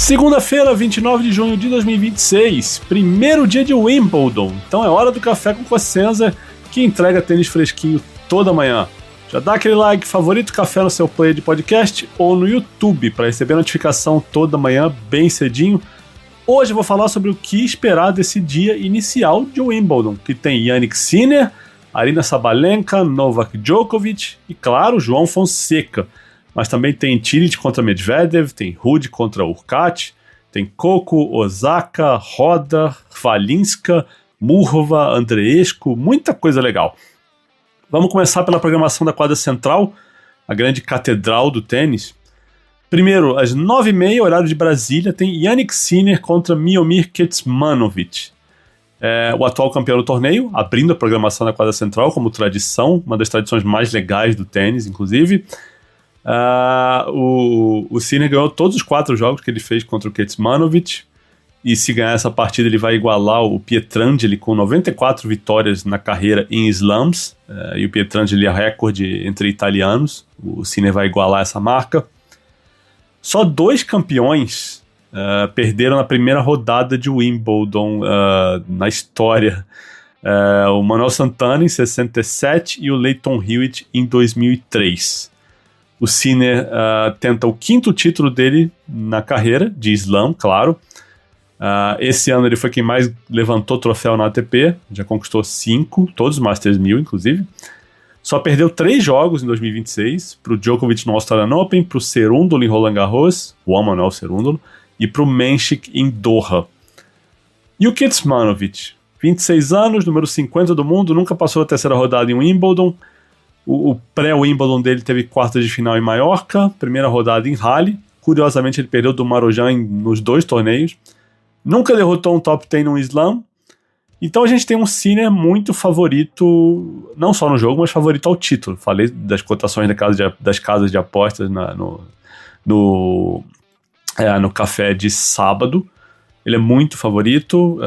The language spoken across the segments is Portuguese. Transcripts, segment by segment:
Segunda-feira, 29 de junho de 2026, primeiro dia de Wimbledon. Então é hora do Café com Cossenza, que entrega tênis fresquinho toda manhã. Já dá aquele like, favorito café no seu player de podcast ou no YouTube para receber notificação toda manhã, bem cedinho. Hoje eu vou falar sobre o que esperar desse dia inicial de Wimbledon, que tem Jannik Sinner, Aryna Sabalenka, Novak Djokovic e, claro, João Fonseca. Mas também tem Cilic contra Medvedev, tem Ruud contra Hurkacz, tem Coco, Osaka, Roda, Valinska, Murova, Andreescu, muita coisa legal. Vamos começar pela programação da quadra central, a grande catedral do tênis. Primeiro, às 9h30, horário de Brasília, tem Jannik Sinner contra Miomir Kecmanovic. O atual campeão do torneio, abrindo a programação da quadra central como tradição, uma das tradições mais legais do tênis, inclusive. O Sinner ganhou todos os 4 jogos que ele fez contra o Kecmanovic, e se ganhar essa partida ele vai igualar o Pietrangeli com 94 vitórias na carreira em slams, e o Pietrangeli é recorde entre italianos. O Sinner vai igualar essa marca. Só 2 campeões perderam na primeira rodada de Wimbledon na história. O Manuel Santana em 67 e o Lleyton Hewitt em 2003. O Sinner tenta o 5º título dele na carreira, de slam, claro. Esse ano ele foi quem mais levantou troféu na ATP, já conquistou 5, todos os Masters 1000, inclusive. Só perdeu 3 jogos em 2026, para o Djokovic no Australian Open, para o Cerúndolo em Roland Garros, o Manuel Cerúndolo, e para o Menchik em Doha. E o Kecmanovic, 26 anos, número 50 do mundo, nunca passou a terceira rodada em Wimbledon. O pré-Wimbledon dele teve quartas de final em Maiorca, primeira rodada em Halle. Curiosamente, ele perdeu do Marozsan nos 2 torneios. Nunca derrotou um top 10 no Slam. Então a gente tem um Sinner muito favorito, não só no jogo, mas favorito ao título. Falei das cotações das casas de apostas no café de sábado. Ele é muito favorito,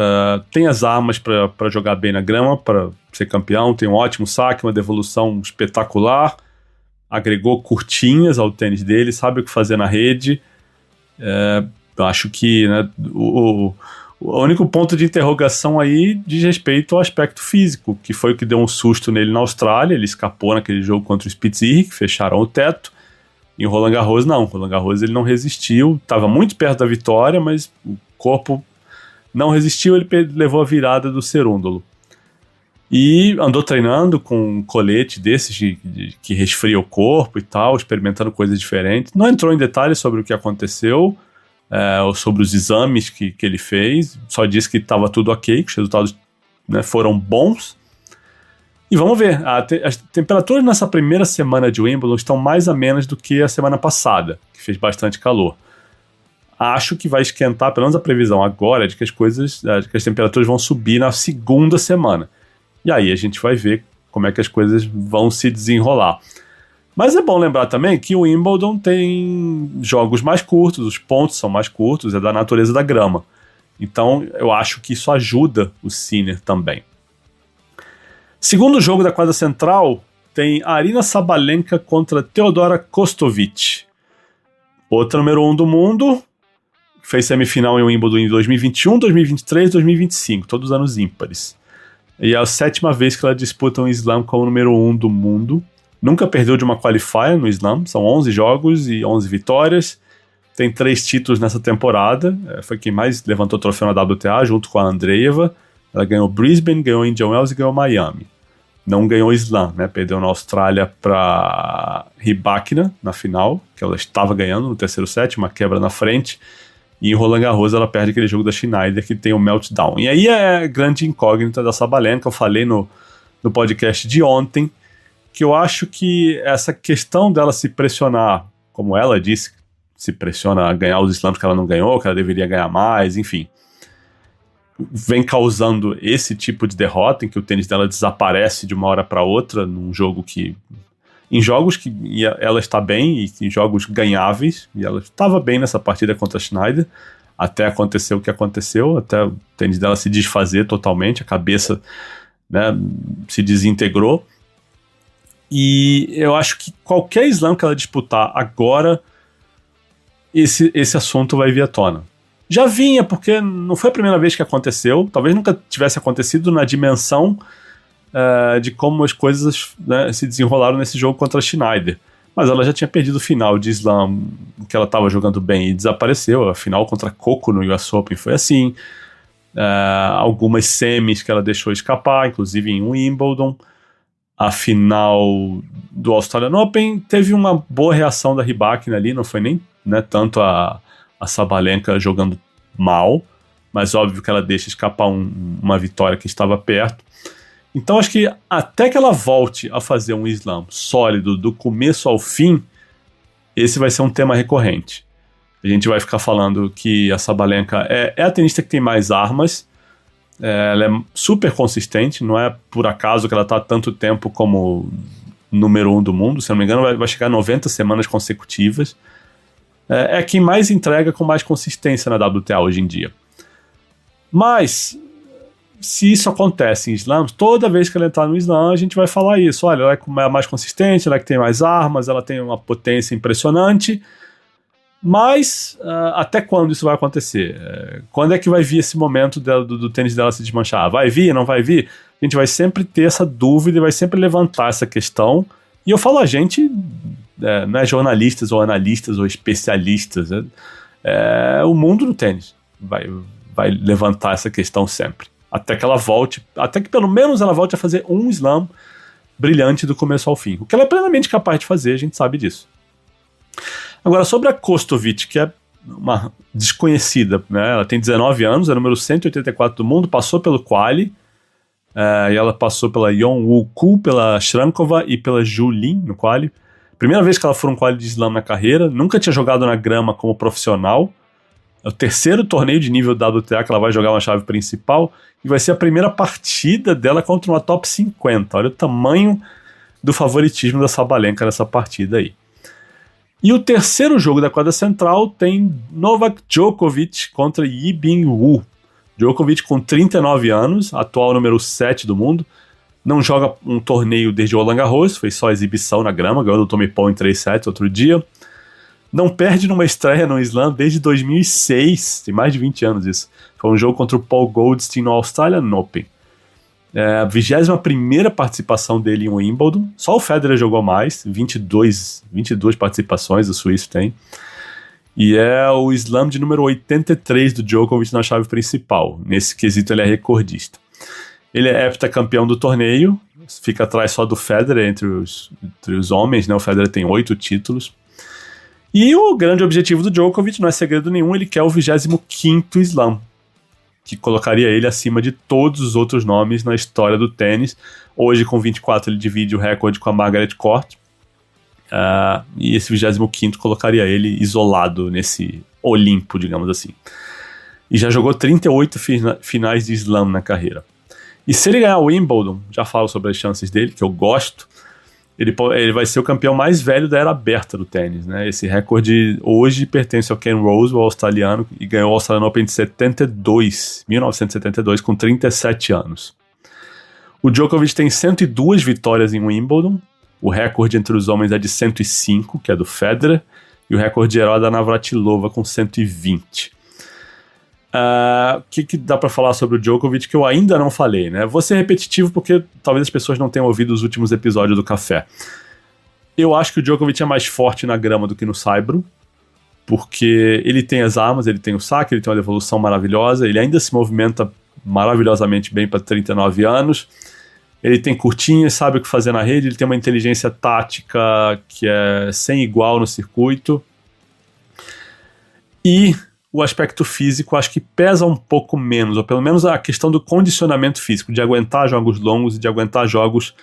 tem as armas para jogar bem na grama, para ser campeão, tem um ótimo saque, uma devolução espetacular, agregou curtinhas ao tênis dele, sabe o que fazer na rede. Eu acho que, né, o único ponto de interrogação aí diz respeito ao aspecto físico, que foi o que deu um susto nele na Austrália. Ele escapou naquele jogo contra o Spitzerich, que fecharam o teto. Em Roland Garros não, Roland Garros ele não resistiu, estava muito perto da vitória, mas o corpo não resistiu, ele levou a virada do Cerúndolo. E andou treinando com um colete desses que resfria o corpo e tal, experimentando coisas diferentes. Não entrou em detalhes sobre o que aconteceu, ou sobre os exames que ele fez, só disse que estava tudo ok, que os resultados, né, foram bons. E vamos ver, as temperaturas nessa primeira semana de Wimbledon estão mais amenas do que a semana passada, que fez bastante calor. Acho que vai esquentar, pelo menos a previsão agora, de que as temperaturas vão subir na segunda semana. E aí a gente vai ver como é que as coisas vão se desenrolar. Mas é bom lembrar também que o Wimbledon tem jogos mais curtos, os pontos são mais curtos, é da natureza da grama. Então eu acho que isso ajuda o Sinner também. Segundo jogo da quadra central, tem Aryna Sabalenka contra Teodora Kostovic. Outra número 1 do mundo, fez semifinal em Wimbledon em 2021, 2023 e 2025, todos anos ímpares. E é a 7ª vez que ela disputa um Slam como número 1 do mundo. Nunca perdeu de uma qualifier no Slam, são 11 jogos e 11 vitórias. Tem 3 títulos nessa temporada, foi quem mais levantou troféu na WTA, junto com a Andreeva. Ela ganhou Brisbane, ganhou Indian Wells e ganhou Miami. Não ganhou Slam, né? Perdeu na Austrália para Rybakina na final, que ela estava ganhando no terceiro set, uma quebra na frente. E em Roland Garros ela perde aquele jogo da Schneider que tem o meltdown. E aí é a grande incógnita da Sabalenka. Eu falei no podcast de ontem que eu acho que essa questão dela se pressionar, como ela disse, se pressiona a ganhar os slams que ela não ganhou, que ela deveria ganhar mais, enfim, vem causando esse tipo de derrota em que o tênis dela desaparece de uma hora para outra num jogo que... Em jogos que ela está bem, e em jogos ganháveis, e ela estava bem nessa partida contra a Schneider, até acontecer o que aconteceu, até o tênis dela se desfazer totalmente, a cabeça, né, se desintegrou. E eu acho que qualquer slam que ela disputar agora, esse assunto vai vir à tona. Já vinha, porque não foi a primeira vez que aconteceu, talvez nunca tivesse acontecido na dimensão de como as coisas, né, se desenrolaram nesse jogo contra a Schneider. Mas ela já tinha perdido o final de Slam, que ela estava jogando bem, e desapareceu. A final contra Coco no US Open foi assim. Algumas semis que ela deixou escapar, inclusive em Wimbledon. A final do Australian Open teve uma boa reação da Rybakina ali, não foi nem, né, tanto a Sabalenka jogando mal, mas óbvio que ela deixa escapar uma vitória que estava perto. Então acho que até que ela volte a fazer um slam sólido do começo ao fim, esse vai ser um tema recorrente. A gente vai ficar falando que a Sabalenka é a tenista que tem mais armas, ela é super consistente, não é por acaso que ela está há tanto tempo como número 1 do mundo, se não me engano vai chegar a 90 semanas consecutivas. É quem mais entrega com mais consistência na WTA hoje em dia. Mas se isso acontece em slams, toda vez que ela entrar no slam, a gente vai falar isso. Olha, ela é mais consistente, ela é que tem mais armas, ela tem uma potência impressionante. Mas até quando isso vai acontecer? Quando é que vai vir esse momento do tênis dela se desmanchar? Vai vir, não vai vir? A gente vai sempre ter essa dúvida e vai sempre levantar essa questão. E eu falo a gente, não é jornalistas ou analistas ou especialistas, o mundo do tênis vai levantar essa questão sempre. Até que ela volte, até que pelo menos ela volte a fazer um slam brilhante do começo ao fim. O que ela é plenamente capaz de fazer, a gente sabe disso. Agora, sobre a Kostovic, que é uma desconhecida, né? Ela tem 19 anos, é número 184 do mundo, passou pelo quali, e ela passou pela Yeon-woo Koo, pela Shrankova e pela Zhu Lin no quali. Primeira vez que ela for um quali de slam na carreira, nunca tinha jogado na grama como profissional. É o terceiro torneio de nível WTA que ela vai jogar uma chave principal e vai ser a primeira partida dela contra uma top 50. Olha o tamanho do favoritismo da Sabalenka nessa partida aí. E o terceiro jogo da quadra central tem Novak Djokovic contra Yi Bin-woo. Djokovic com 39 anos, atual número 7 do mundo, não joga um torneio desde o Roland Garros, foi só exibição na grama, ganhou do Tommy Paul em 3 sets outro dia. Não perde numa estreia no slam desde 2006, tem mais de 20 anos isso. Foi um jogo contra o Paul Goldstein no Australian Open. A 21ª participação dele em Wimbledon, só o Federer jogou mais, 22 participações o suíço tem. E é o slam de número 83 do Djokovic na chave principal. Nesse quesito ele é recordista. Ele é heptacampeão do torneio, fica atrás só do Federer entre os homens, né? O Federer tem 8 títulos. E o grande objetivo do Djokovic, não é segredo nenhum, ele quer o 25º slam, que colocaria ele acima de todos os outros nomes na história do tênis. Hoje, com 24, ele divide o recorde com a Margaret Court. E esse 25º colocaria ele isolado nesse Olimpo, digamos assim. E já jogou 38 finais de slam na carreira. E se ele ganhar o Wimbledon, já falo sobre as chances dele, que eu gosto, ele vai ser o campeão mais velho da era aberta do tênis, né? Esse recorde hoje pertence ao Ken Rose, o australiano, e ganhou o Australian Open de 1972, com 37 anos. O Djokovic tem 102 vitórias em Wimbledon, o recorde entre os homens é de 105, que é do Federer, e o recorde geral é da Navratilova, com 120. O que dá pra falar sobre o Djokovic que eu ainda não falei, né? Vou ser repetitivo porque talvez as pessoas não tenham ouvido os últimos episódios do Café. Eu acho que o Djokovic é mais forte na grama do que no saibro, porque ele tem as armas, ele tem o saque, ele tem uma devolução maravilhosa, ele ainda se movimenta maravilhosamente bem para 39 anos, ele tem curtinhas, sabe o que fazer na rede, ele tem uma inteligência tática que é sem igual no circuito. E o aspecto físico acho que pesa um pouco menos, ou pelo menos a questão do condicionamento físico, de aguentar jogos longos e de aguentar jogos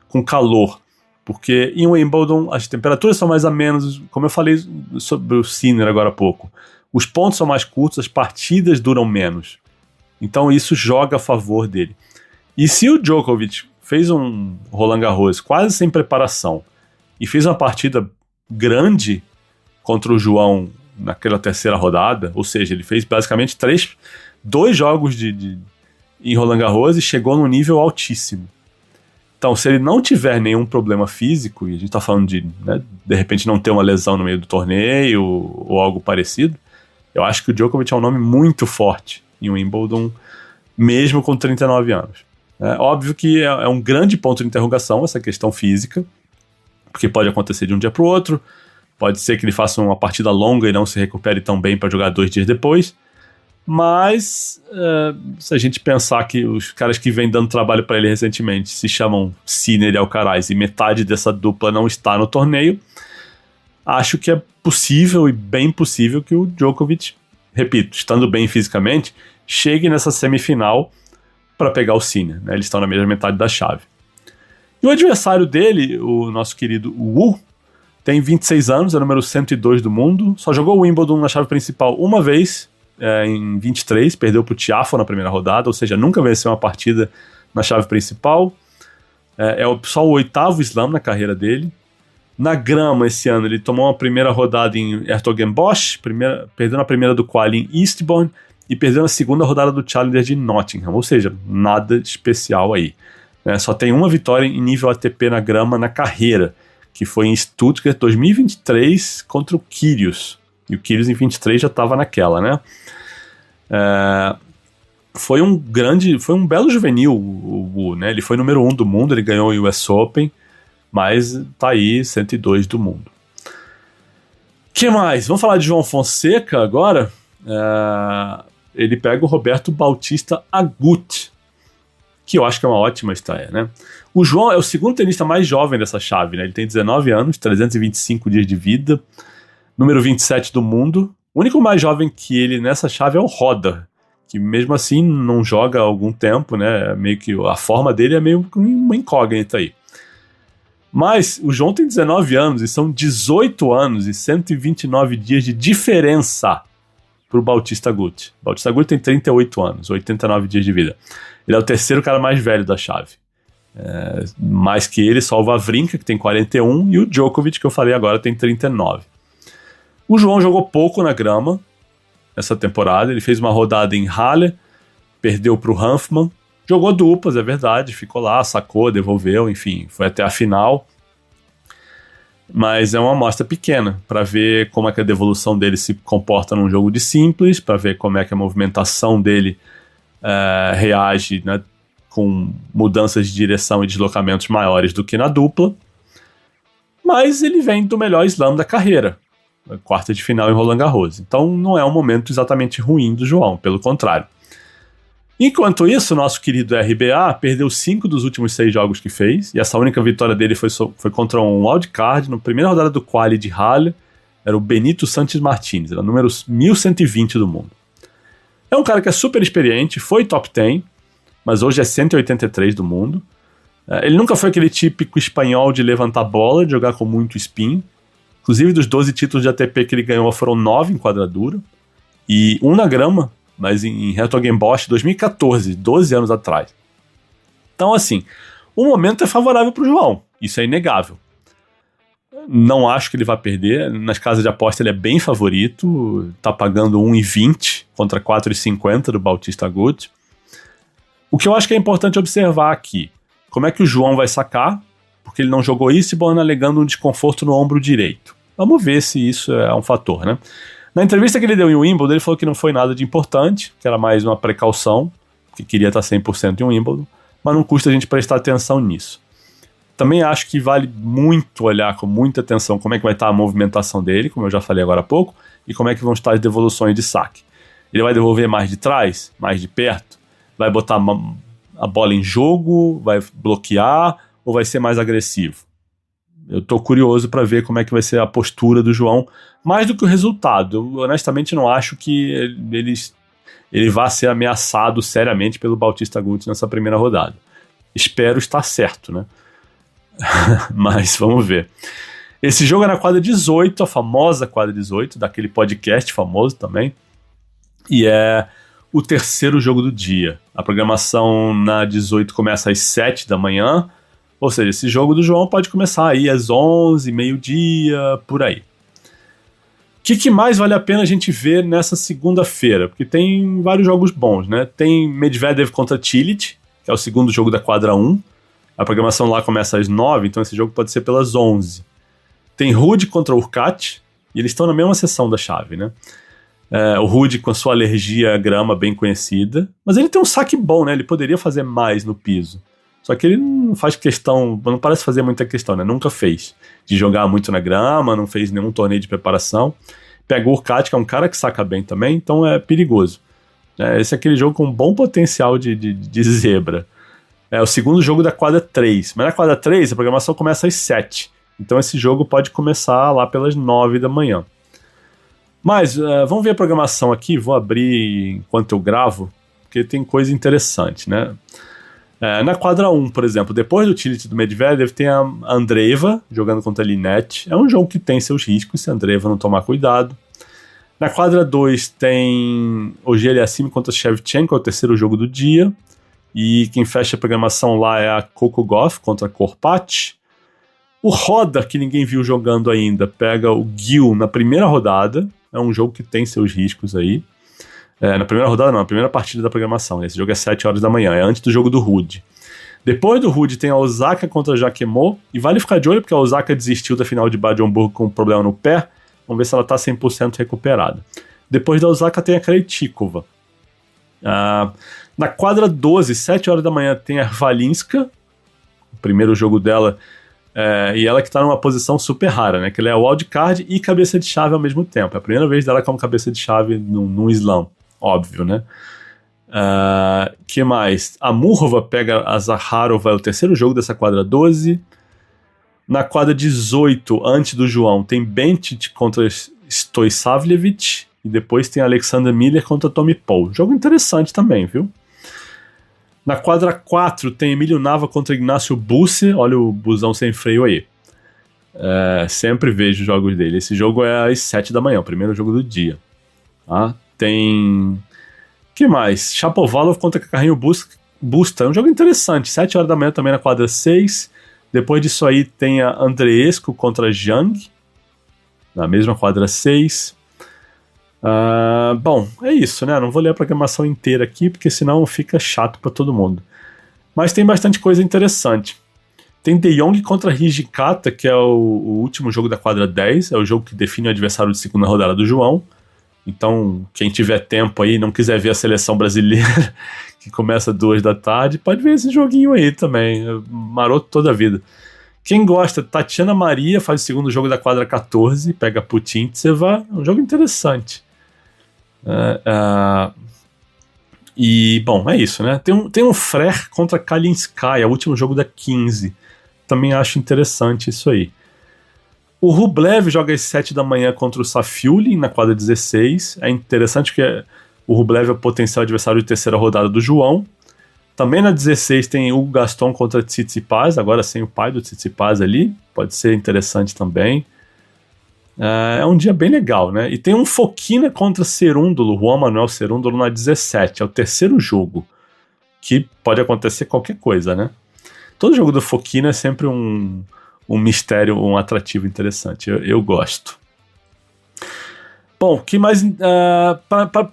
com calor. Porque em Wimbledon as temperaturas são mais amenas, como eu falei sobre o Sinner agora há pouco. Os pontos são mais curtos, as partidas duram menos. Então isso joga a favor dele. E se o Djokovic fez um Roland Garros quase sem preparação e fez uma partida grande contra o João naquela terceira rodada, ou seja, ele fez basicamente 2 jogos em Roland Garros e chegou num nível altíssimo. Então, se ele não tiver nenhum problema físico, e a gente está falando de repente não ter uma lesão no meio do torneio ou algo parecido, eu acho que o Djokovic é um nome muito forte em Wimbledon, mesmo com 39 anos. É óbvio que é um grande ponto de interrogação essa questão física, porque pode acontecer de um dia para o outro, pode ser que ele faça uma partida longa e não se recupere tão bem para jogar 2 dias depois, mas se a gente pensar que os caras que vêm dando trabalho para ele recentemente se chamam Sinner e Alcaraz e metade dessa dupla não está no torneio, acho que é possível e bem possível que o Djokovic, repito, estando bem fisicamente, chegue nessa semifinal para pegar o Sinner, né? Eles estão na mesma metade da chave. E o adversário dele, o nosso querido Wu, tem 26 anos, é o número 102 do mundo, só jogou o Wimbledon na chave principal uma vez, em 23, perdeu para o Tiafoe na primeira rodada, ou seja, nunca venceu uma partida na chave principal. Só o 8º slam na carreira dele. Na grama, esse ano, ele tomou uma primeira rodada em Hertogenbosch, perdeu na primeira do quali em Eastbourne e perdeu na segunda rodada do Challenger de Nottingham, ou seja, nada especial aí. Só tem uma vitória em nível ATP na grama na carreira, que foi em Stuttgart 2023 contra o Kyrgios. E o Kyrgios em 23 já estava naquela, né? Foi um belo juvenil o Wu, né? Ele foi número 1 do mundo, ele ganhou o US Open, mas tá aí 102 do mundo. Que mais? Vamos falar de João Fonseca agora? Ele pega o Roberto Bautista Agut, que eu acho que é uma ótima estreia, né? O João é o segundo tenista mais jovem dessa chave, né? Ele tem 19 anos, 325 dias de vida, número 27 do mundo. O único mais jovem que ele nessa chave é o Roder, que mesmo assim não joga há algum tempo, né? Meio que a forma dele é meio uma incógnita aí. Mas o João tem 19 anos e são 18 anos e 129 dias de diferença para o Bautista Agut. Bautista Agut tem 38 anos, 89 dias de vida. Ele é o terceiro cara mais velho da chave. Mais que ele, só o Wawrinka, que tem 41, e o Djokovic, que eu falei agora, tem 39. O João jogou pouco na grama essa temporada. Ele fez uma rodada em Halle, perdeu para o Hanfmann, jogou duplas, é verdade, ficou lá, sacou, devolveu, enfim, foi até a final. Mas é uma amostra pequena para ver como é que a devolução dele se comporta num jogo de simples, para ver como é que a movimentação dele reage, né, com mudanças de direção e deslocamentos maiores do que na dupla. Mas ele vem do melhor slam da carreira, a quarta de final em Roland Garros. Então não é um momento exatamente ruim do João, pelo contrário. Enquanto isso, nosso querido RBA perdeu 5 dos últimos 6 jogos que fez, e essa única vitória dele foi contra um wildcard, na primeira rodada do quali de Halle, era o Benito Santos Martins, era o número 1120 do mundo. É um cara que é super experiente, foi top 10, mas hoje é 183 do mundo. Ele nunca foi aquele típico espanhol de levantar bola, de jogar com muito spin. Inclusive, dos 12 títulos de ATP que ele ganhou, foram 9 em quadradura, e 1 na grama, mas em Hertogenbosch 2014, 12 anos atrás. Então, assim, o momento é favorável para o João, isso é inegável. Não acho que ele vai perder, nas casas de aposta ele é bem favorito, tá pagando 1,20 contra 4,50 do Bautista Agut. O que eu acho que é importante observar aqui, como é que o João vai sacar, porque ele não jogou Eastbourne alegando um desconforto no ombro direito. Vamos ver se isso é um fator, né? Na entrevista que ele deu em Wimbledon, ele falou que não foi nada de importante, que era mais uma precaução, que queria estar 100% em Wimbledon, mas não custa a gente prestar atenção nisso. Também acho que vale muito olhar com muita atenção como é que vai estar a movimentação dele, como eu já falei agora há pouco, e como é que vão estar as devoluções de saque. Ele vai devolver mais de trás, mais de perto? Vai botar a bola em jogo? Vai bloquear? Ou vai ser mais agressivo? Eu tô curioso para ver como é que vai ser a postura do João, mais do que o resultado. Eu honestamente não acho que ele vá ser ameaçado seriamente pelo Bautista Agut nessa primeira rodada. Espero estar certo, né? Mas vamos ver. Esse jogo é na quadra 18, a famosa quadra 18, daquele podcast famoso também, e é o terceiro jogo do dia. A programação na 18 começa às 7 da manhã, ou seja, esse jogo do João pode começar aí às 11, meio-dia, por aí. O que mais vale a pena a gente ver nessa segunda-feira? Porque tem vários jogos bons, né? Tem Medvedev contra Cilic, que é o segundo jogo da quadra 1. A programação lá começa às 9, então esse jogo pode ser pelas 11. Tem Rude contra Urcat, e eles estão na mesma seção da chave, né? O Rude com a sua alergia à grama bem conhecida, mas ele tem um saque bom, né? Ele poderia fazer mais no piso. Só que ele não faz questão, não parece fazer muita questão, né? Nunca fez de jogar muito na grama, não fez nenhum torneio de preparação. Pega o Urcat, que é um cara que saca bem também, então é perigoso. Esse é aquele jogo com bom potencial de zebra. É o segundo jogo da quadra 3, mas na quadra 3 a programação começa às 7. Então esse jogo pode começar lá pelas 9 da manhã. Mas vamos ver a programação aqui, vou abrir enquanto eu gravo, porque tem coisa interessante, né? Na quadra 1, por exemplo, depois do tilt do Medvedev, tem a Andreeva jogando contra a Linette. É um jogo que tem seus riscos se a Andreeva não tomar cuidado. Na quadra 2 tem o Aliassime contra Shevchenko, é o terceiro jogo do dia. E quem fecha a programação lá é a Coco Gauff contra a Korpat. O Roda, que ninguém viu jogando ainda, pega o Gil na primeira rodada. É um jogo que tem seus riscos aí. Na primeira rodada não, na primeira partida da programação. Esse jogo é 7 horas da manhã, é antes do jogo do Rude. Depois do Rude tem a Osaka contra a Jacquemot. E vale ficar de olho porque a Osaka desistiu da final de Bad-Homburg com um problema no pé. Vamos ver se ela está 100% recuperada. Depois da Osaka tem a Krejcikova. Na quadra 12, 7 horas da manhã, tem a Valinska. O primeiro jogo dela. E ela que está numa posição super rara, né? Que ela é wildcard e cabeça de chave ao mesmo tempo. É a primeira vez dela como cabeça de chave num slam. Óbvio, né? Que mais? A Murova pega a Zakharova, é o terceiro jogo dessa quadra 12. Na quadra 18, antes do João, tem Benčić contra Stojsavljević. E depois tem Alexander Miller contra Tommy Paul. Jogo interessante também, viu? Na quadra 4 tem Emílio Nava contra Ignacio Busse. Olha o busão sem freio aí. Sempre vejo jogos dele. Esse jogo é às 7 da manhã, o primeiro jogo do dia. Tá? Tem... que mais? Shapovalov contra Carrinho Busta. É um jogo interessante. 7 horas da manhã também na quadra 6. Depois disso aí tem a Andreescu contra Zhang. Na mesma quadra 6. Bom, é isso, né? Não vou ler a programação inteira aqui, porque senão fica chato para todo mundo. Mas tem bastante coisa interessante. Tem De Jong contra Hijikata, que é o último jogo da quadra 10. É o jogo que define o adversário de segunda rodada do João. Então, quem tiver tempo aí e não quiser ver a seleção brasileira, que começa às 2 da tarde, pode ver esse joguinho aí também. Maroto toda a vida. Quem gosta, Tatiana Maria faz o segundo jogo da quadra 14, pega Putintseva. É um jogo interessante. E, bom, é isso, né? Tem um Frère contra Kalinskaya, o último jogo da 15. Também acho interessante isso aí. O Rublev joga às 7 da manhã contra o Safiullin na quadra 16. É interessante que o Rublev é o potencial adversário de terceira rodada do João. Também na 16 tem o Gaston contra Tsitsipas, agora sem o pai do Tsitsipas ali. Pode ser interessante também. É um dia bem legal, né? E tem um Fokina contra Cerúndolo, Juan Manuel Cerúndolo na 17. É o terceiro jogo, que pode acontecer qualquer coisa, né? Todo jogo do Fokina é sempre um mistério, um atrativo interessante. Eu gosto. Bom, que mais?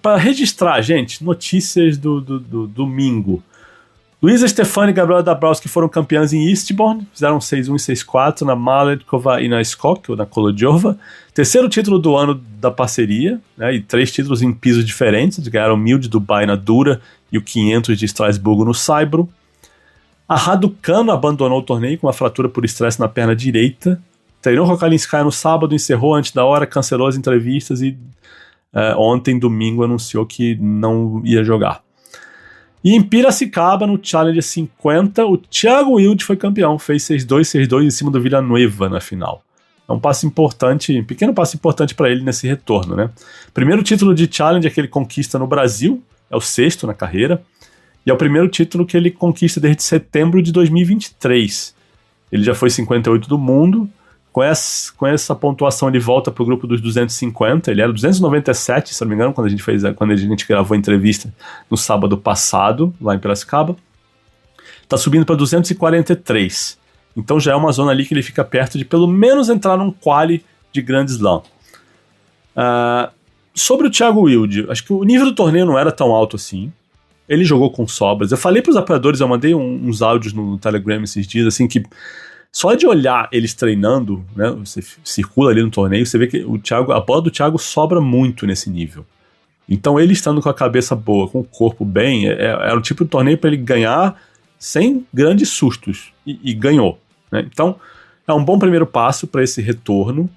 Para registrar, gente, notícias do domingo. Luísa Stefani e Gabriela Dabrowski foram campeãs em Eastbourne, fizeram 6-1 e 6-4 na Maletkova e na Skok, ou na Kolodjova. Terceiro título do ano da parceria, né, e 3 títulos em pisos diferentes. Eles ganharam o 1000 de Dubai na Dura e o 500 de Estrasburgo no Saibro. A Raducanu abandonou o torneio com uma fratura por estresse na perna direita. Treinou com a Kalinskaya no sábado, encerrou antes da hora, cancelou as entrevistas e ontem, domingo, anunciou que não ia jogar. E em Piracicaba, no Challenger 50, o Thiago Wilde foi campeão, fez 6-2, 6-2 em cima do Villanueva na final. É um passo importante, um pequeno passo importante para ele nesse retorno, né? Primeiro título de Challenger que ele conquista no Brasil, é o 6º na carreira, e é o primeiro título que ele conquista desde setembro de 2023. Ele já foi 58 do mundo. Com essa pontuação ele volta para o grupo dos 250, ele era 297, se não me engano, quando a gente gravou a entrevista no sábado passado, lá em Piracicaba. Está subindo para 243, então já é uma zona ali que ele fica perto de pelo menos entrar num quali de Grand Slam. Sobre o Thiago Wilde, acho que o nível do torneio não era tão alto assim, ele jogou com sobras. Eu falei pros apoiadores, eu mandei uns áudios no Telegram esses dias, assim, que só de olhar eles treinando, né, você circula ali no torneio, você vê que a bola do Thiago sobra muito nesse nível. Então ele estando com a cabeça boa, com o corpo bem, era o tipo de torneio para ele ganhar sem grandes sustos, e ganhou, né? Então é um bom primeiro passo para esse retorno.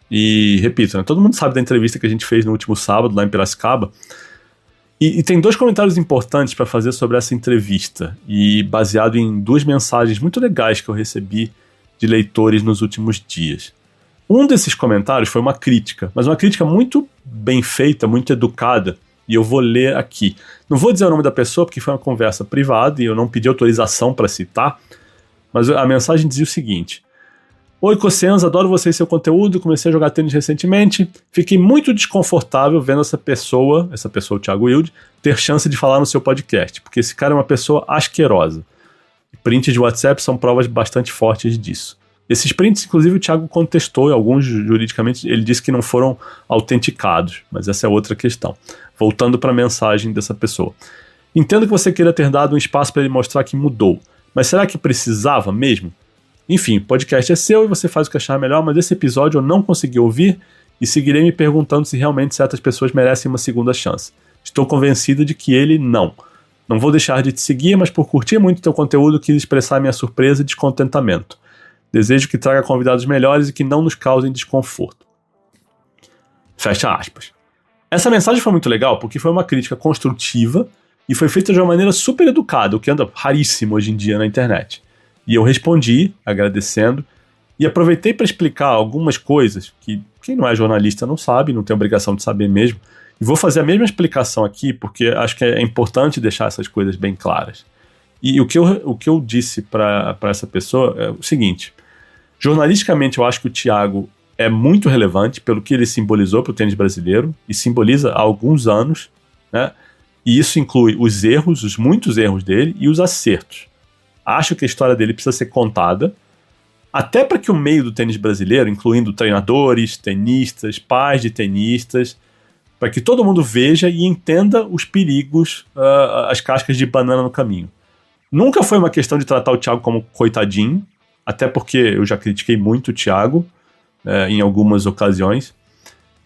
E repito, né, todo mundo sabe da entrevista que a gente fez no último sábado lá em Piracicaba. E tem 2 comentários importantes para fazer sobre essa entrevista, e baseado em 2 mensagens muito legais que eu recebi de leitores nos últimos dias. Um desses comentários foi uma crítica, mas uma crítica muito bem feita, muito educada, e eu vou ler aqui. Não vou dizer o nome da pessoa porque foi uma conversa privada e eu não pedi autorização para citar, mas a mensagem dizia o seguinte: Oi, Cossens, adoro você e seu conteúdo, comecei a jogar tênis recentemente, fiquei muito desconfortável vendo essa pessoa, o Thiago Wilde, ter chance de falar no seu podcast, porque esse cara é uma pessoa asquerosa. Prints de WhatsApp são provas bastante fortes disso. Esses prints, inclusive, o Thiago contestou, e alguns juridicamente ele disse que não foram autenticados, mas essa é outra questão. Voltando para a mensagem dessa pessoa. Entendo que você queira ter dado um espaço para ele mostrar que mudou, mas será que precisava mesmo? Enfim, o podcast é seu e você faz o que achar melhor, mas esse episódio eu não consegui ouvir e seguirei me perguntando se realmente certas pessoas merecem uma segunda chance. Estou convencido de que ele não. Não vou deixar de te seguir, mas por curtir muito teu conteúdo quis expressar minha surpresa e descontentamento. Desejo que traga convidados melhores e que não nos causem desconforto. Fecha aspas. Essa mensagem foi muito legal porque foi uma crítica construtiva e foi feita de uma maneira super educada, o que anda raríssimo hoje em dia na internet. E eu respondi, agradecendo, e aproveitei para explicar algumas coisas que quem não é jornalista não sabe, não tem obrigação de saber mesmo. E vou fazer a mesma explicação aqui, porque acho que é importante deixar essas coisas bem claras. E o que eu disse para essa pessoa é o seguinte: jornalisticamente eu acho que o Thiago é muito relevante pelo que ele simbolizou para o tênis brasileiro, e simboliza há alguns anos, né? E isso inclui os erros, os muitos erros dele, e os acertos. Acho que a história dele precisa ser contada, até para que o meio do tênis brasileiro, incluindo treinadores, tenistas, pais de tenistas, para que todo mundo veja e entenda os perigos, as cascas de banana no caminho. Nunca foi uma questão de tratar o Thiago como coitadinho, até porque eu já critiquei muito o Thiago em algumas ocasiões.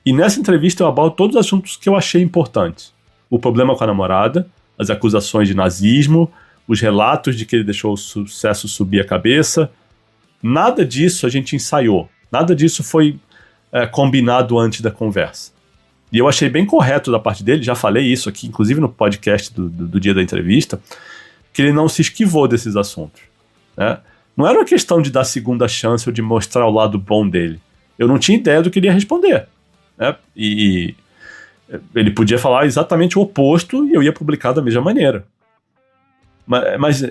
E nessa entrevista eu abordo todos os assuntos que eu achei importantes. O problema com a namorada, as acusações de nazismo, os relatos de que ele deixou o sucesso subir a cabeça. Nada disso a gente ensaiou. Nada disso foi combinado antes da conversa. E eu achei bem correto da parte dele, já falei isso aqui, inclusive no podcast do dia da entrevista, que ele não se esquivou desses assuntos, né? Não era uma questão de dar segunda chance ou de mostrar o lado bom dele. Eu não tinha ideia do que ele ia responder, né? E ele podia falar exatamente o oposto e eu ia publicar da mesma maneira. Mas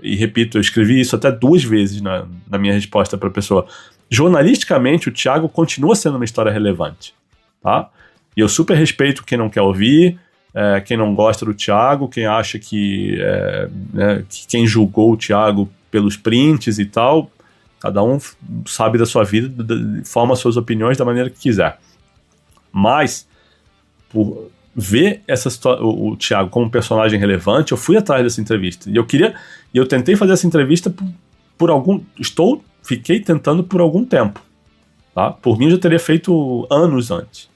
e repito, eu escrevi isso até 2 vezes na minha resposta para a pessoa. Jornalisticamente, o Thiago continua sendo uma história relevante, tá? E eu super respeito quem não quer ouvir, quem não gosta do Thiago, quem acha que quem julgou o Thiago pelos prints e tal. Cada um sabe da sua vida, forma suas opiniões da maneira que quiser. Mas, por ver o Thiago como um personagem relevante, eu fui atrás dessa entrevista. E eu tentei fazer essa entrevista fiquei tentando por algum tempo. Tá? Por mim, eu já teria feito anos antes.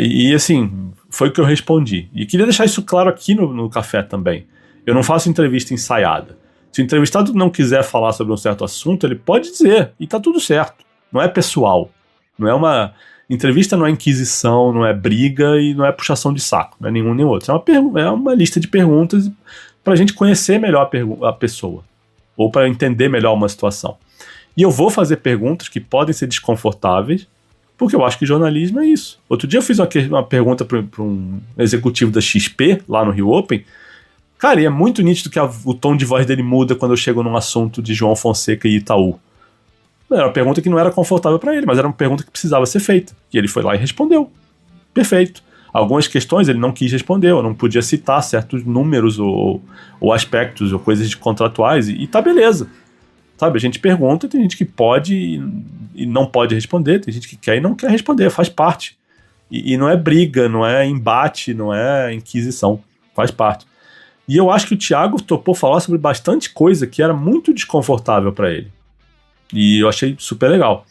E assim, foi o que eu respondi. E queria deixar isso claro aqui no café também. Eu não faço entrevista ensaiada. Se o entrevistado não quiser falar sobre um certo assunto, ele pode dizer, e tá tudo certo. Não é pessoal. Não é uma... Entrevista não é inquisição, não é briga e não é puxação de saco, não é nenhum nem outro. É uma lista de perguntas para a gente conhecer melhor a pessoa, ou para entender melhor uma situação. E eu vou fazer perguntas que podem ser desconfortáveis, porque eu acho que jornalismo é isso. Outro dia eu fiz uma pergunta para um executivo da XP, lá no Rio Open. Cara, e é muito nítido que o tom de voz dele muda quando eu chego num assunto de João Fonseca e Itaú. Era uma pergunta que não era confortável para ele, mas era uma pergunta que precisava ser feita. E ele foi lá e respondeu. Perfeito. Algumas questões ele não quis responder, ou não podia citar certos números ou aspectos ou coisas contratuais, e tá beleza. Sabe, a gente pergunta, tem gente que pode e não pode responder, tem gente que quer e não quer responder, faz parte. E não é briga, não é embate, não é inquisição. faz parte. E eu acho que o Thiago topou falar sobre bastante coisa que era muito desconfortável para ele. E eu achei super legal.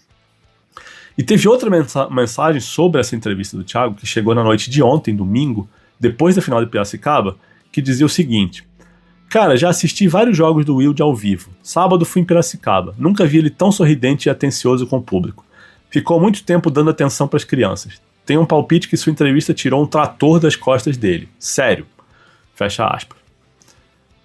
E teve outra mensagem sobre essa entrevista do Thiago, que chegou na noite de ontem, domingo, depois da final de Piracicaba, que dizia o seguinte: cara, já assisti vários jogos do Wilde ao vivo. Sábado fui em Piracicaba. Nunca vi ele tão sorridente e atencioso com o público. Ficou muito tempo dando atenção para as crianças. Tem um palpite que sua entrevista tirou um trator das costas dele. Sério. Fecha aspas.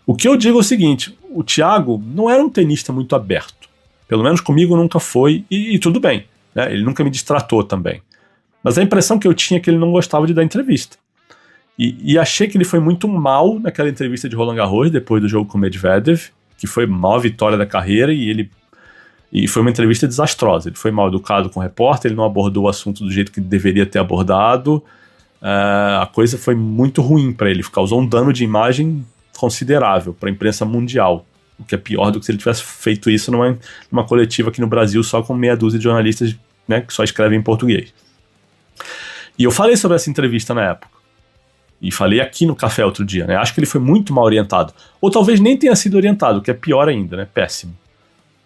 O que eu digo é o seguinte: o Thiago não era um tenista muito aberto. Pelo menos comigo nunca foi, e tudo bem. Né? Ele nunca me distratou também. Mas a impressão que eu tinha é que ele não gostava de dar entrevista. E achei que ele foi muito mal naquela entrevista de Roland Garros, depois do jogo com o Medvedev, que foi a maior vitória da carreira, e foi uma entrevista desastrosa. Ele foi mal educado com o repórter, ele não abordou o assunto do jeito que deveria ter abordado. A coisa foi muito ruim para ele, causou um dano de imagem considerável para a imprensa mundial, o que é pior do que se ele tivesse feito isso numa coletiva aqui no Brasil só com meia dúzia de jornalistas, né, que só escrevem em português. E eu falei sobre essa entrevista na época. E falei aqui no café outro dia, né? Acho que ele foi muito mal orientado. Ou talvez nem tenha sido orientado, o que é pior ainda, né? Péssimo.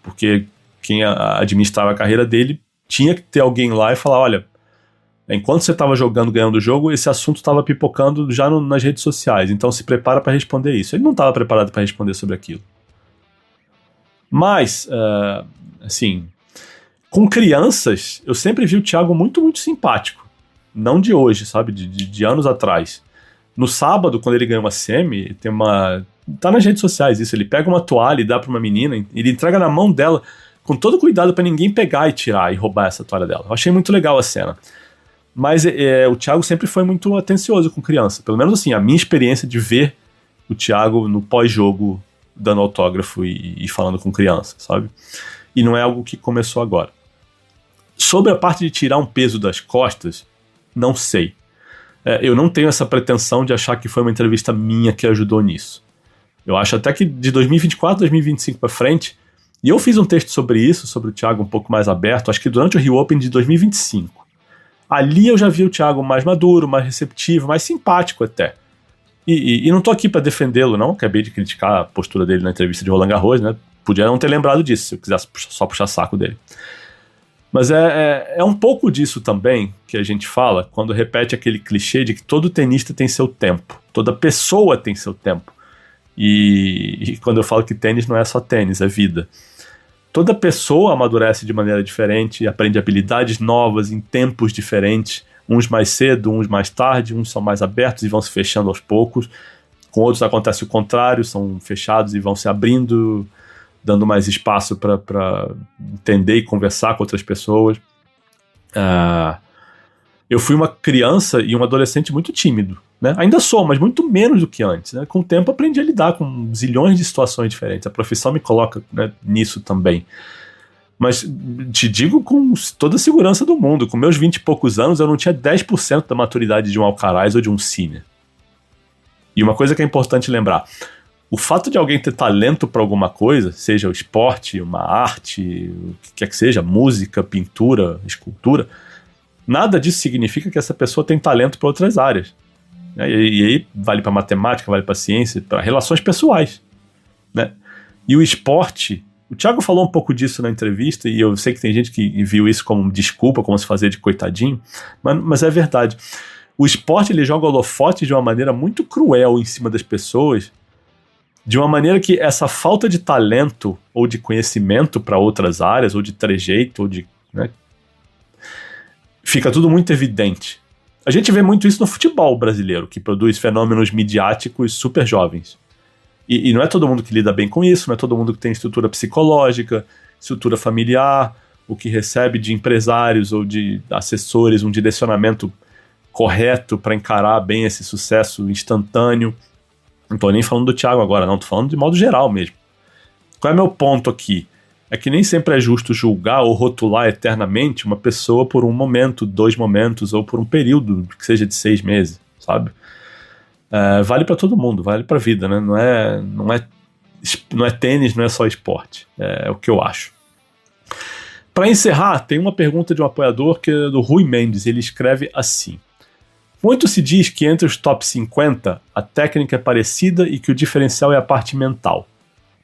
Porque quem administrava a carreira dele tinha que ter alguém lá e falar: olha, enquanto você estava jogando, ganhando o jogo, esse assunto estava pipocando já nas redes sociais, então se prepara para responder isso. Ele não estava preparado para responder sobre aquilo. Mas, assim, com crianças, eu sempre vi o Thiago muito, muito simpático. Não de hoje, sabe? De anos atrás. No sábado, quando ele ganha uma semi, tá nas redes sociais isso, ele pega uma toalha e dá pra uma menina, ele entrega na mão dela com todo cuidado pra ninguém pegar e tirar e roubar essa toalha dela. Eu achei muito legal a cena. Mas o Thiago sempre foi muito atencioso com criança. Pelo menos assim, a minha experiência de ver o Thiago no pós-jogo dando autógrafo e falando com criança, sabe? E não é algo que começou agora. Sobre a parte de tirar um peso das costas, não sei. Eu não tenho essa pretensão de achar que foi uma entrevista minha que ajudou nisso. Eu acho até que de 2024, 2025 para frente, e eu fiz um texto sobre isso, sobre o Thiago um pouco mais aberto, acho que durante o Rio Open de 2025. Ali eu já vi o Thiago mais maduro, mais receptivo, mais simpático até. E não tô aqui para defendê-lo, não. Acabei de criticar a postura dele na entrevista de Roland Garros, né? Podia não ter lembrado disso, se eu quisesse só puxar saco dele. Mas é um pouco disso também que a gente fala quando repete aquele clichê de que todo tenista tem seu tempo, toda pessoa tem seu tempo. E quando eu falo que tênis não é só tênis, é vida. Toda pessoa amadurece de maneira diferente, aprende habilidades novas em tempos diferentes, uns mais cedo, uns mais tarde, uns são mais abertos e vão se fechando aos poucos, com outros acontece o contrário, são fechados e vão se abrindo, dando mais espaço para entender e conversar com outras pessoas. Eu fui uma criança e um adolescente muito tímido, né? Ainda sou, mas muito menos do que antes, né? Com o tempo aprendi a lidar com zilhões de situações diferentes. A profissão me coloca, né, nisso também. Mas te digo com toda a segurança do mundo, com meus 20 e poucos anos eu não tinha 10% da maturidade de um Alcaraz ou de um Sinner. E uma coisa que é importante lembrar: o fato de alguém ter talento para alguma coisa, seja o esporte, uma arte, o que quer que seja, música, pintura, escultura, nada disso significa que essa pessoa tem talento para outras áreas. E aí vale para matemática, vale para ciência, para relações pessoais, né? E o esporte, o Thiago falou um pouco disso na entrevista, e eu sei que tem gente que viu isso como desculpa, como se fazer de coitadinho, mas é verdade. O esporte, ele joga holofote de uma maneira muito cruel em cima das pessoas, de uma maneira que essa falta de talento ou de conhecimento para outras áreas, ou de trejeito, ou de, né, fica tudo muito evidente. A gente vê muito isso no futebol brasileiro, que produz fenômenos midiáticos super jovens. E não é todo mundo que lida bem com isso, não é todo mundo que tem estrutura psicológica, estrutura familiar, o que recebe de empresários ou de assessores um direcionamento correto para encarar bem esse sucesso instantâneo. Não estou nem falando do Thiago agora, não, estou falando de modo geral mesmo. Qual é meu ponto aqui? É que nem sempre é justo julgar ou rotular eternamente uma pessoa por um momento, 2 momentos, ou por um período que seja de 6 meses, sabe? Vale para todo mundo, vale para a vida, né? Não é tênis, não é só esporte. É o que eu acho. Para encerrar, tem uma pergunta de um apoiador que é do Rui Mendes. Ele escreve assim: Muito se diz que entre os top 50 a técnica é parecida e que o diferencial é a parte mental.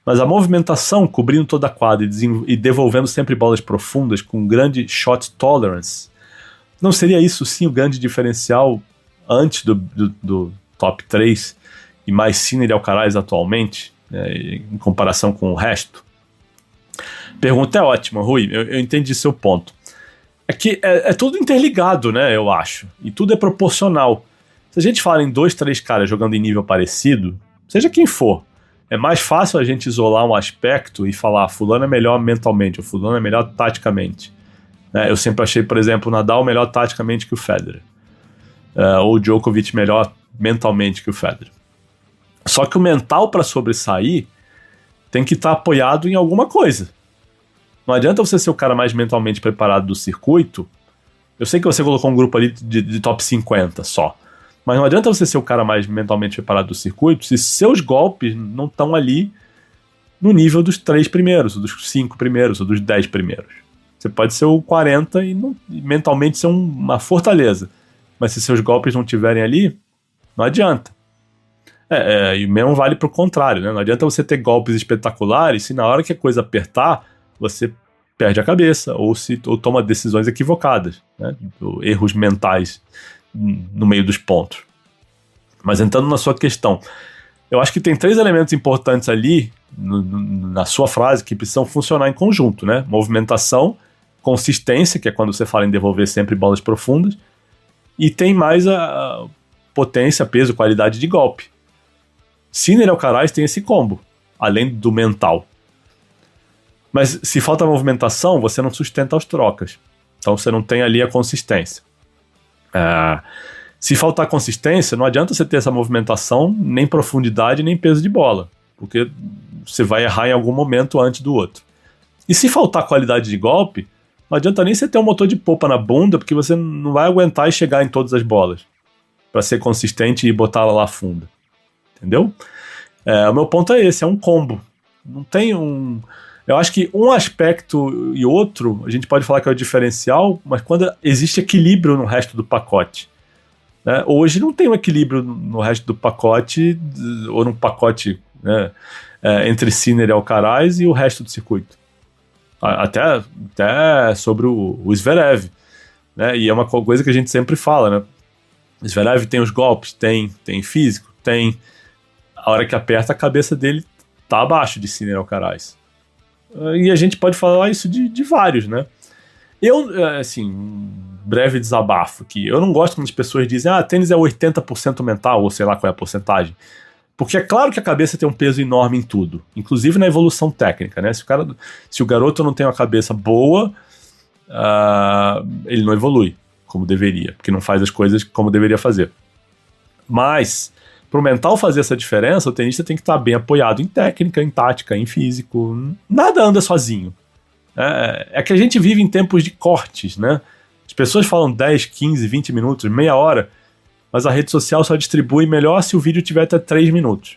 Mas a movimentação, cobrindo toda a quadra e devolvendo sempre bolas profundas com grande shot tolerance, não seria isso sim o grande diferencial antes do top 3 e mais Sinner e Alcaraz atualmente, né, em comparação com o resto? Pergunta é ótima, Rui, eu entendi seu ponto. É que é tudo interligado, né, eu acho, e tudo é proporcional. Se a gente fala em 2, 3 caras jogando em nível parecido, seja quem for, é mais fácil a gente isolar um aspecto e falar fulano é melhor mentalmente, ou fulano é melhor taticamente. Eu sempre achei, por exemplo, o Nadal melhor taticamente que o Federer. Ou o Djokovic melhor mentalmente que o Federer. Só que o mental, para sobressair, tem que estar apoiado em alguma coisa. Não adianta você ser o cara mais mentalmente preparado do circuito. Eu sei que você colocou um grupo ali de top 50 só. Mas não adianta você ser o cara mais mentalmente preparado do circuito se seus golpes não estão ali no nível dos 3 primeiros, ou dos 5 primeiros, ou dos 10 primeiros. Você pode ser o 40 e mentalmente ser uma fortaleza. Mas se seus golpes não estiverem ali, não adianta. E mesmo vale pro contrário, né? Não adianta você ter golpes espetaculares se na hora que a coisa apertar, você perde a cabeça ou toma decisões equivocadas, né? Erros mentais no meio dos pontos. Mas entrando na sua questão, eu acho que tem 3 elementos importantes ali na sua frase que precisam funcionar em conjunto, né? Movimentação, consistência, que é quando você fala em devolver sempre bolas profundas, e tem mais a potência, peso, qualidade de golpe. Sinner e Alcaraz tem esse combo, além do mental. Mas se falta movimentação, você não sustenta as trocas. Então você não tem ali a consistência. Se faltar consistência, não adianta você ter essa movimentação, nem profundidade, nem peso de bola. Porque você vai errar em algum momento antes do outro. E se faltar qualidade de golpe, não adianta nem você ter um motor de polpa na bunda, porque você não vai aguentar e chegar em todas as bolas para ser consistente e botar ela lá funda. Entendeu? O meu ponto é esse, é um combo. Não tem um... Eu acho que um aspecto e outro, a gente pode falar que é o diferencial, mas quando existe equilíbrio no resto do pacote. Né? Hoje não tem um equilíbrio no resto do pacote, ou no pacote, né, entre Sinner e Alcaraz e o resto do circuito. Até sobre o Zverev. Né? E é uma coisa que a gente sempre fala, né? O Zverev tem os golpes, tem físico, tem... A hora que aperta, a cabeça dele tá abaixo de Sinner e Alcaraz. E a gente pode falar isso de vários, né? Eu, assim, um breve desabafo aqui. Eu não gosto quando as pessoas dizem tênis é 80% mental, ou sei lá qual é a porcentagem. Porque é claro que a cabeça tem um peso enorme em tudo, inclusive na evolução técnica, né? Se o garoto não tem uma cabeça boa, ele não evolui como deveria, porque não faz as coisas como deveria fazer. Mas, para o mental fazer essa diferença, o tenista tem que estar bem apoiado em técnica, em tática, em físico. Nada anda sozinho. É que a gente vive em tempos de cortes, né? As pessoas falam 10, 15, 20 minutos, meia hora, mas a rede social só distribui melhor se o vídeo tiver até 3 minutos.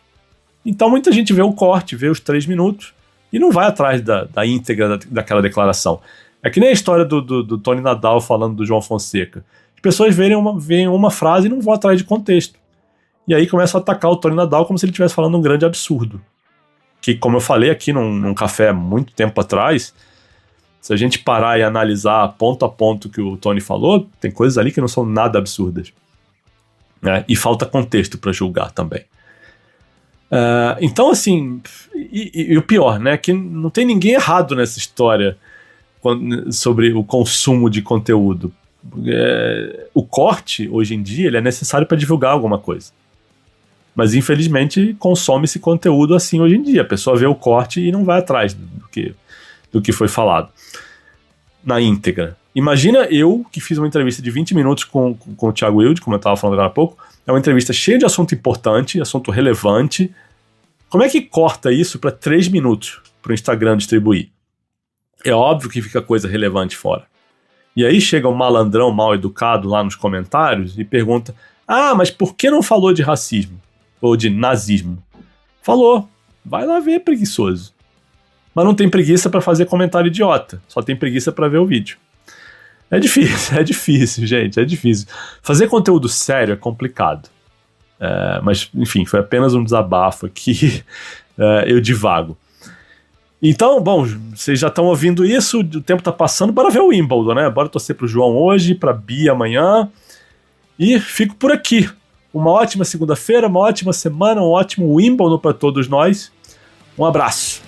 Então muita gente vê o corte, vê os 3 minutos e não vai atrás da íntegra daquela declaração. É que nem a história do Tony Nadal falando do João Fonseca. As pessoas veem uma frase e não vão atrás de contexto. E aí começam a atacar o Tony Nadal como se ele estivesse falando um grande absurdo. Que, como eu falei aqui num café muito tempo atrás, se a gente parar e analisar ponto a ponto o que o Tony falou, tem coisas ali que não são nada absurdas. Né? E falta contexto para julgar também. Então, assim, e o pior, né, que não tem ninguém errado nessa história sobre o consumo de conteúdo. O corte, hoje em dia, ele é necessário para divulgar alguma coisa. Mas, infelizmente, consome-se conteúdo assim hoje em dia. A pessoa vê o corte e não vai atrás do que foi falado na íntegra. Imagina eu, que fiz uma entrevista de 20 minutos com o Thiago Wilde, como eu estava falando agora há pouco. É uma entrevista cheia de assunto importante, assunto relevante. Como é que corta isso para 3 minutos para o Instagram distribuir? É óbvio que fica coisa relevante fora. E aí chega um malandrão mal educado lá nos comentários e pergunta: mas por que não falou de racismo? Ou de nazismo? Falou. Vai lá ver, preguiçoso. Mas não tem preguiça para fazer comentário idiota. Só tem preguiça para ver o vídeo. É difícil, é difícil, gente, é difícil. Fazer conteúdo sério é complicado. Mas, enfim, foi apenas um desabafo aqui, eu divago. Então, bom, vocês já estão ouvindo isso, o tempo tá passando, bora ver o Wimbledon, né? Bora torcer pro João hoje, pra Bia amanhã, e fico por aqui. Uma ótima segunda-feira, uma ótima semana, um ótimo Wimbledon para todos nós. Um abraço.